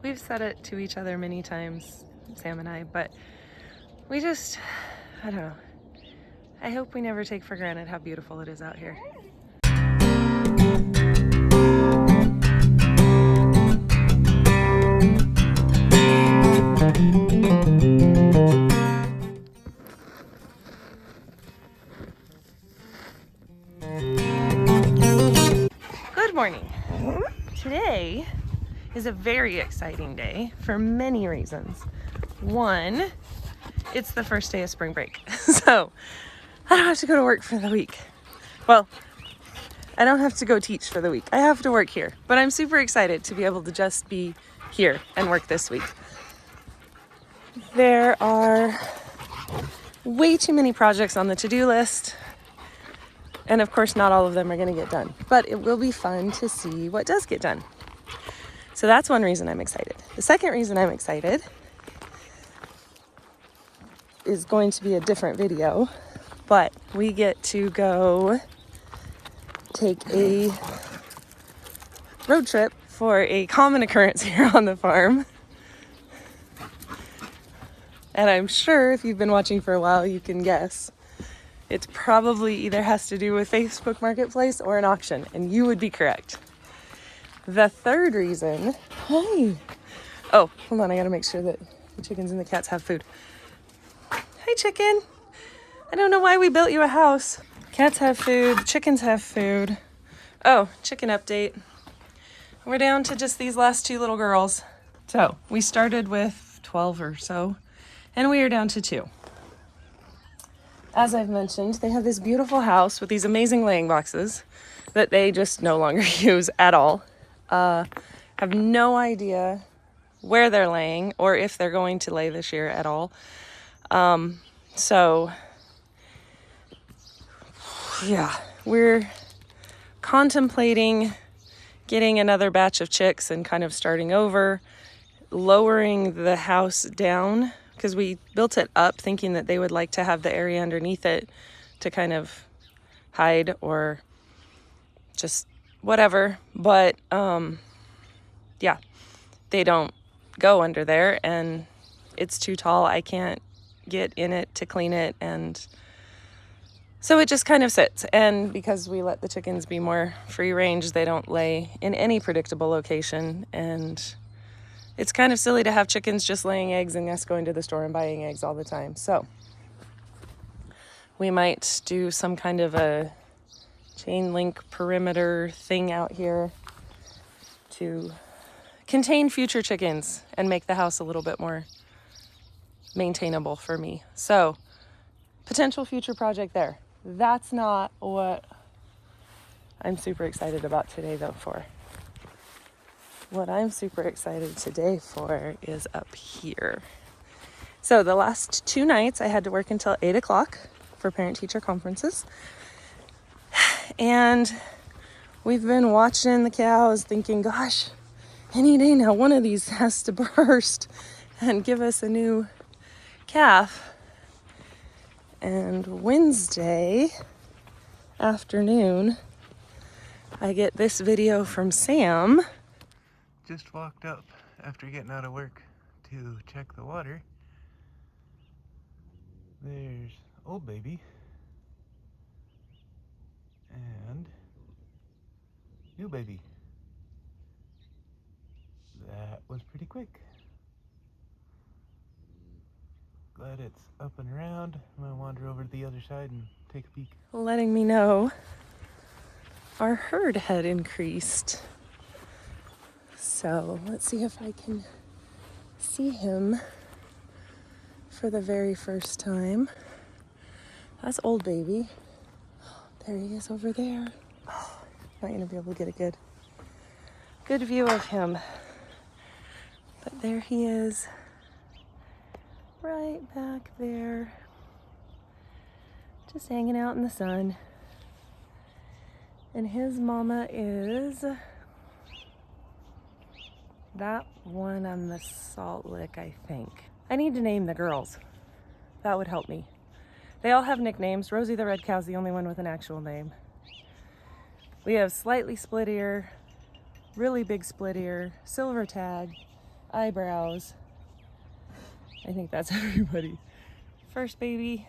we've said it to each other many times, Sam and I, but we just, I don't know. I hope we never take for granted how beautiful it is out here. Good morning. Today is a very exciting day for many reasons. One, it's the first day of spring break, so I don't have to go to work for the week. Well, I don't have to go teach for the week. I have to work here, but I'm super excited to be able to just be here and work this week. There are way too many projects on the to-do list, and of course not all of them are going to get done, but it will be fun to see what does get done. So that's one reason I'm excited. The second reason I'm excited is going to be a different video, but we get to go take a road trip for a common occurrence here on the farm. And I'm sure if you've been watching for a while, you can guess. It probably either has to do with Facebook Marketplace or an auction, and you would be correct. The third reason, oh, hold on, I gotta make sure that the chickens and the cats have food. Hi, chicken. I don't know why we built you a house. Cats have food, chickens have food. Oh, chicken update. We're down to just these last two little girls. So we started with 12 or so, and we are down to 2. As I've mentioned, they have this beautiful house with these amazing laying boxes that they just no longer use at all. Have no idea where they're laying or if they're going to lay this year at all. So yeah, we're contemplating getting another batch of chicks and kind of starting over, lowering the house down, because we built it up thinking that they would like to have the area underneath it to kind of hide or just whatever. But yeah, they don't go under there and it's too tall. I can't get in it to clean it, and so it just kind of sits. And because we let the chickens be more free range, they don't lay in any predictable location, and it's kind of silly to have chickens just laying eggs and us going to the store and buying eggs all the time. So we might do some kind of a chain link perimeter thing out here to contain future chickens and make the house a little bit more maintainable for me. So potential future project there. That's not what I'm super excited about today though for. What I'm super excited today for is up here. So the last 2 nights I had to work until 8 o'clock for parent-teacher conferences. And we've been watching the cows thinking, gosh, any day now one of these has to burst and give us a new calf. And Wednesday afternoon, I get this video from Sam. Just walked up after getting out of work to check the water. There's old baby and new baby. That was pretty quick. Glad it's up and around. I'm gonna wander over to the other side and take a peek. Letting me know our herd had increased. So let's see if I can see him for the very first time. That's old baby. There he is over there. Oh, not gonna be able to get a good view of him. But there he is, right back there, just hanging out in the sun. And his mama is that one on the salt lick, I think. I need to name the girls. That would help me. They all have nicknames. Rosie the red cow's the only one with an actual name. We have slightly split ear, really big split ear, silver tag, eyebrows. I think that's everybody. First baby,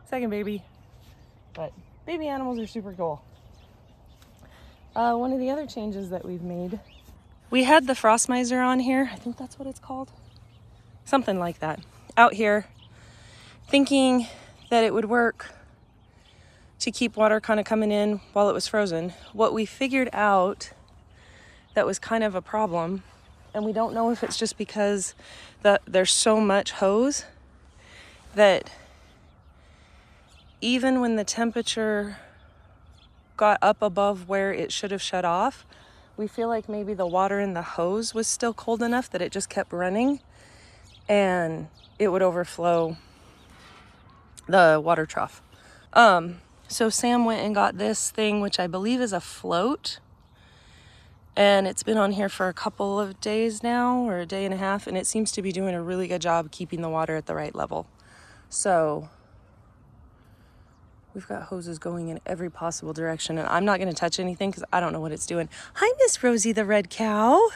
second baby, but baby animals are super cool. One of the other changes that we've made, we had the frost miser on here. I think that's what it's called. Something like that. Out here, thinking that it would work to keep water kind of coming in while it was frozen. What we figured out that was kind of a problem, and we don't know if it's just because there's so much hose that even when the temperature got up above where it should have shut off, we feel like maybe the water in the hose was still cold enough that it just kept running and it would overflow the water trough. So Sam went and got this thing, which I believe is a float, and it's been on here for a couple of days now, or a day and a half, and it seems to be doing a really good job keeping the water at the right level. So we've got hoses going in every possible direction, and I'm not going to touch anything because I don't know what it's doing. Hi, Miss Rosie the red cow.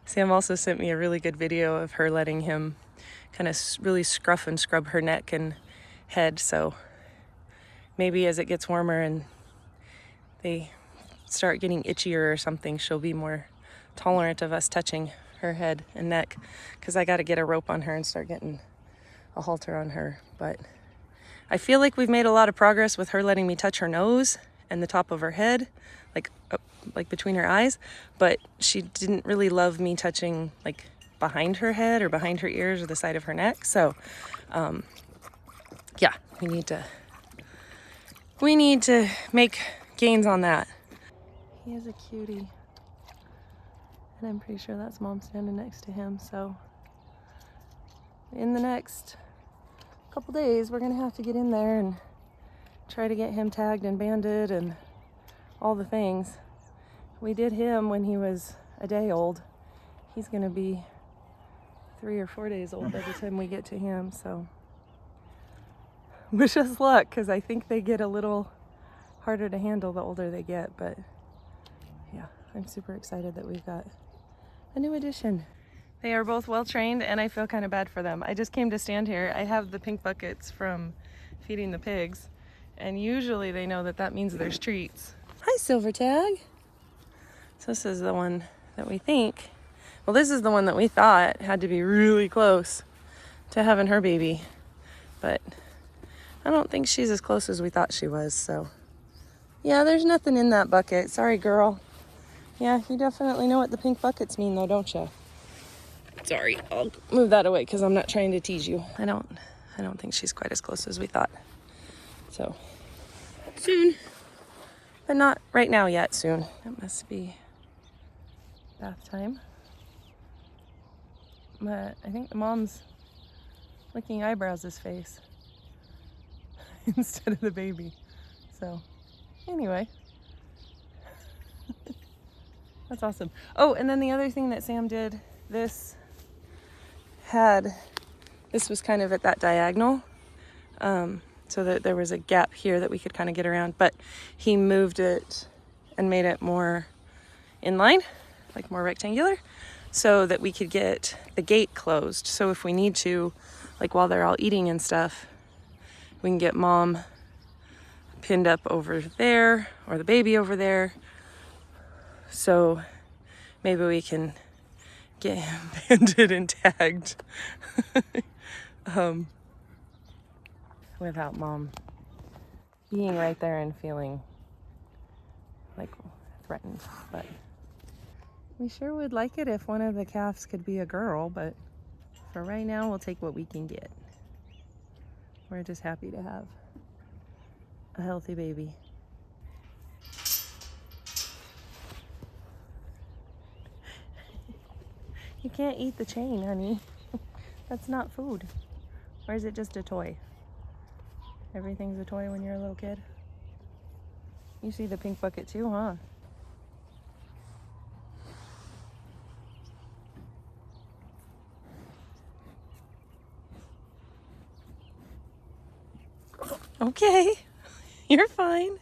Sam also sent me a really good video of her letting him kind of really scruff and scrub her neck and head. So maybe as it gets warmer and they start getting itchier or something, she'll be more tolerant of us touching her head and neck, because I got to get a rope on her and start getting a halter on her. But I feel like we've made a lot of progress with her letting me touch her nose and the top of her head, like between her eyes, but she didn't really love me touching like behind her head or behind her ears or the side of her neck. So yeah, we need to make gains on that. He is a cutie, and I'm pretty sure that's Mom standing next to him. So in the next couple days, we're gonna have to get in there and try to get him tagged and banded and all the things. We did him when he was a day old. He's gonna be 3 or 4 days old by the time we get to him. So wish us luck, because I think they get a little harder to handle the older they get. But yeah, I'm super excited that we've got a new addition. They are both well trained, and I feel kind of bad for them. I just came to stand here. I have the pink buckets from feeding the pigs, and usually they know that that means there's treats. Hi, Silver Tag. So this is the one that we think, well, this is the one that we thought had to be really close to having her baby, but I don't think she's as close as we thought she was. So yeah, there's nothing in that bucket. Sorry, girl. Yeah, you definitely know what the pink buckets mean though, don't you? Sorry, I'll move that away because I'm not trying to tease you. I don't think she's quite as close as we thought. So soon, but not right now yet. Soon. It must be bath time. But I think the mom's licking eyebrows' face instead of the baby. So anyway, that's awesome. Oh, and then the other thing that Sam did, this was kind of at that diagonal, so that there was a gap here that we could kind of get around, but he moved it and made it more inline, like more rectangular, so that we could get the gate closed. So if we need to, like while they're all eating and stuff, we can get Mom pinned up over there or the baby over there. So maybe we can get him banded and tagged without Mom being right there and feeling like threatened. But we sure would like it if one of the calves could be a girl, but for right now, we'll take what we can get. We're just happy to have a healthy baby. You can't eat the chain, honey. That's not food. Or is it just a toy? Everything's a toy when you're a little kid. You see the pink bucket too, huh? Okay, you're fine.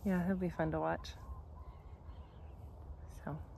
Yeah, he'll be fun to watch. So